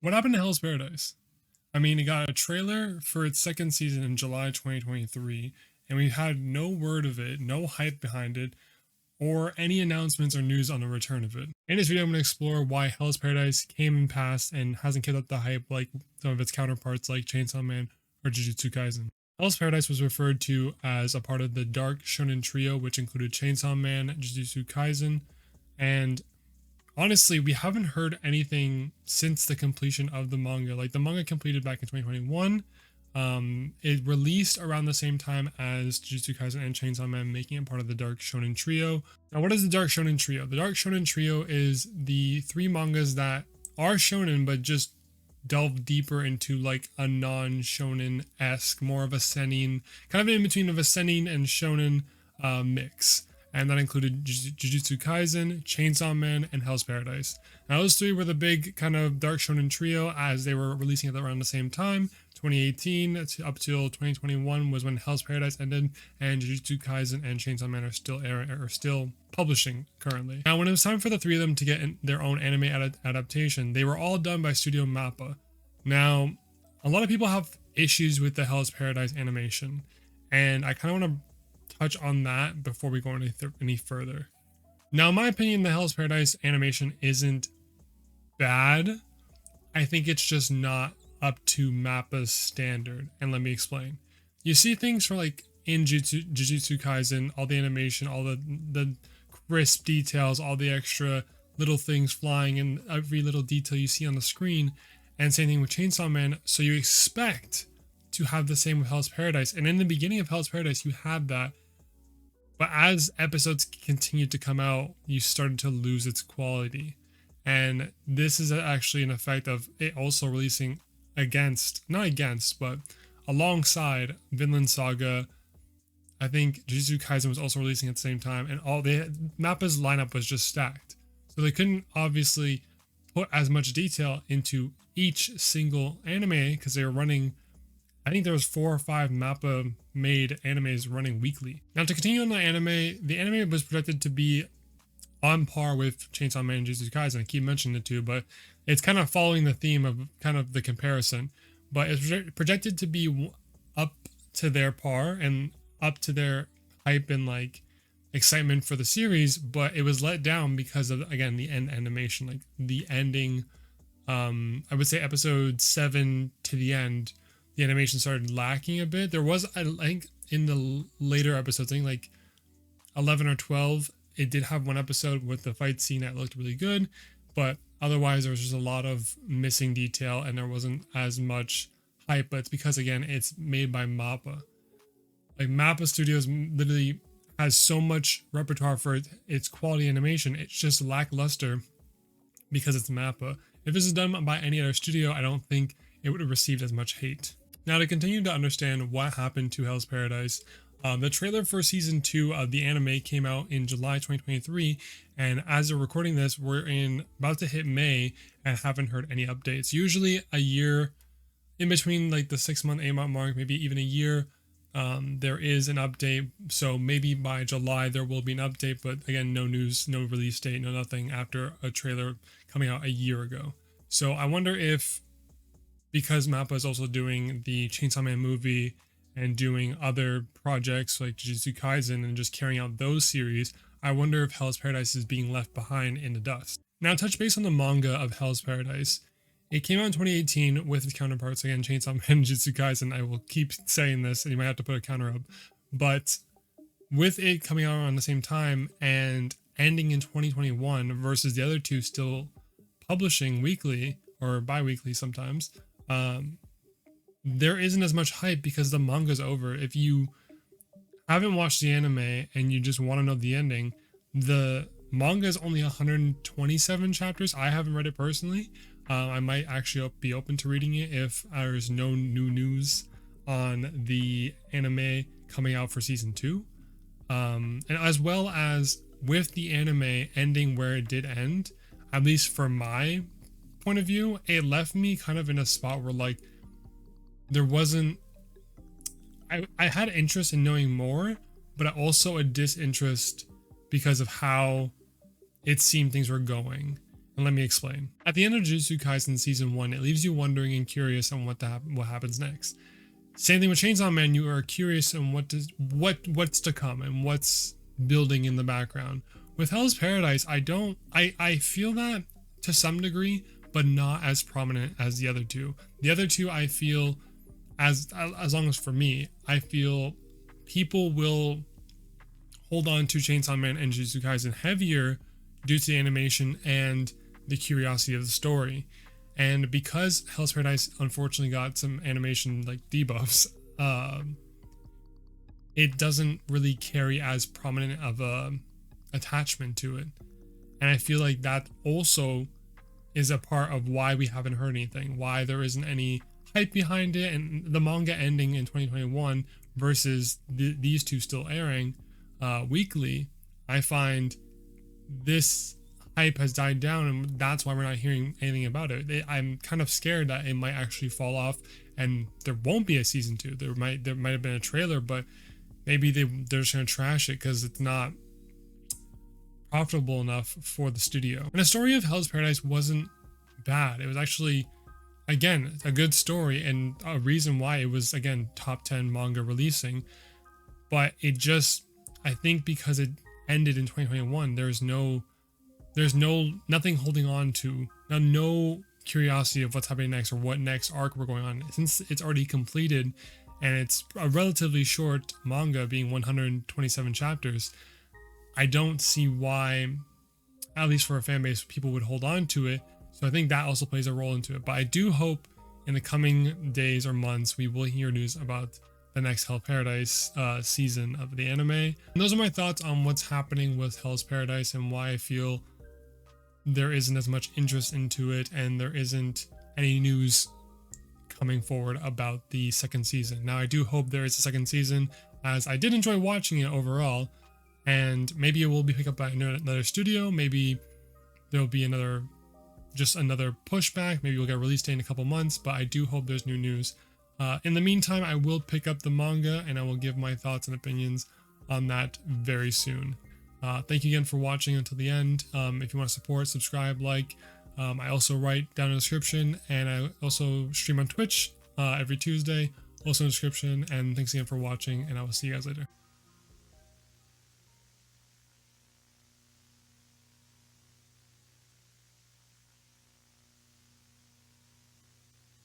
What happened to Hell's Paradise? I mean, it got a trailer for its second season in July 2023, and we had no word of it, no hype behind it, or any announcements or news on the return of it. In this video, I'm going to explore why Hell's Paradise came and passed and hasn't kept up the hype like some of its counterparts like Chainsaw Man or Jujutsu Kaisen. Hell's Paradise was referred to as a part of the Dark Shonen Trio, which included Chainsaw Man, Jujutsu Kaisen, and honestly, we haven't heard anything since the completion of the manga. Like the manga completed back in 2021. It released around the same time as Jujutsu Kaisen and Chainsaw Man, making it part of the Dark Shonen Trio. Now, what is the Dark Shonen Trio? The Dark Shonen Trio is the three mangas that are shonen, but just delve deeper into like a non-shonen-esque, more of a seinen, kind of in between of a seinen and shonen mix. And that included Jujutsu Kaisen, Chainsaw Man, and Hell's Paradise. Now those three were the big kind of Dark Shonen trio as they were releasing it around the same time. 2018 up till 2021 was when Hell's Paradise ended, and Jujutsu Kaisen and Chainsaw Man are still publishing currently. Now when it was time for the three of them to get their own anime adaptation, they were all done by Studio Mappa. Now, a lot of people have issues with the Hell's Paradise animation, and I kind of want to touch on that before we go any further. Now, in my opinion, the Hell's Paradise animation isn't bad. I think it's just not up to Mappa's standard, and let me explain. You see things for like in Jujutsu Kaisen, all the animation, all the crisp details, all the extra little things flying, and every little detail you see on the screen, and same thing with Chainsaw Man. So you expect to have the same with Hell's Paradise, and in the beginning of Hell's Paradise, you had that. But as episodes continued to come out, you started to lose its quality. And this is actually an effect of it also releasing but alongside Vinland Saga. I think Jujutsu Kaisen was also releasing at the same time, and Mappa's lineup was just stacked. So they couldn't obviously put as much detail into each single anime because they were running, I think there was 4 or 5 Mappa made animes running weekly. Now to continue on the anime was projected to be on par with Chainsaw Man and Jujutsu Kaisen. I keep mentioning the two, but it's kind of following the theme of kind of the comparison. But it's projected to be up to their par and up to their hype and like excitement for the series, but it was let down because of, again, the end animation, like the ending. I would say episode 7 to the end, the animation started lacking a bit. There was, I think, in the later episodes, I think like 11 or 12, it did have one episode with the fight scene that looked really good, but otherwise there was just a lot of missing detail and there wasn't as much hype. But it's because, again, it's made by Mappa. Like Mappa Studios literally has so much repertoire for its quality animation. It's just lackluster because it's Mappa. If this is done by any other studio, I don't think it would have received as much hate. Now, to continue to understand what happened to Hell's Paradise, the trailer for season 2 of the anime came out in July 2023, and as we're recording this, we're about to hit May and haven't heard any updates. Usually a year, in between like the 6-month, 8-month mark, maybe even a year, there is an update. So maybe by July there will be an update, but again, no news, no release date, no nothing after a trailer coming out a year ago. So I wonder if, because Mappa is also doing the Chainsaw Man movie and doing other projects like Jujutsu Kaisen and just carrying out those series, I wonder if Hell's Paradise is being left behind in the dust. Now, touch base on the manga of Hell's Paradise. It came out in 2018 with its counterparts, again, Chainsaw Man and Jujutsu Kaisen. I will keep saying this, and you might have to put a counter up. But with it coming out around the same time and ending in 2021 versus the other two still publishing weekly or bi-weekly sometimes, there isn't as much hype because the manga's over. If you haven't watched the anime and you just want to know the ending, the manga is only 127 chapters. I haven't read it personally. I might actually be open to reading it if there's no new news on the anime coming out for season 2. And as well as with the anime ending where it did end, at least from my point of view, it left me kind of in a spot where like there wasn't, I had interest in knowing more, but also a disinterest because of how it seemed things were going. And let me explain. At the end of Jujutsu Kaisen Season 1, it leaves you wondering and curious on what happens next. Same thing with Chainsaw Man, you are curious on what's to come and what's building in the background. With Hell's Paradise, I feel that to some degree, but not as prominent as the other two. The other two, I feel, as long as for me, I feel people will hold on to Chainsaw Man and Jujutsu Kaisen heavier due to the animation and the curiosity of the story. And because Hell's Paradise unfortunately got some animation like debuffs, it doesn't really carry as prominent of a attachment to it. And I feel like that also is a part of why we haven't heard anything, why there isn't any hype behind it, and the manga ending in 2021 versus these two still airing weekly. I find this hype has died down, and that's why we're not hearing anything about it. I'm kind of scared that it might actually fall off and there won't be a season 2. There might have been a trailer, but maybe they're just gonna trash it because it's not profitable enough for the studio. And the story of Hell's Paradise wasn't bad. It was actually, again, a good story and a reason why it was, again, top 10 manga releasing. But it just, I think because it ended in 2021, there's nothing holding on to, no curiosity of what's happening next or what next arc we're going on. Since it's already completed and it's a relatively short manga, being 127 chapters, I don't see why, at least for a fan base, people would hold on to it. So I think that also plays a role into it. But I do hope in the coming days or months we will hear news about the next Hell Paradise season of the anime. And those are my thoughts on what's happening with Hell's Paradise and why I feel there isn't as much interest into it and there isn't any news coming forward about the second season. Now I do hope there is a second season, as I did enjoy watching it overall, and maybe it will be picked up by another studio. Maybe there'll be another pushback. Maybe we'll get a release date in a couple months, but I do hope there's new news. In the meantime, I will pick up the manga and I will give my thoughts and opinions on that very soon. Thank you again for watching until the end. If you want to support, subscribe, like. I also write down in the description, and I also stream on Twitch every Tuesday, also in the description. And thanks again for watching, and I will see you guys later.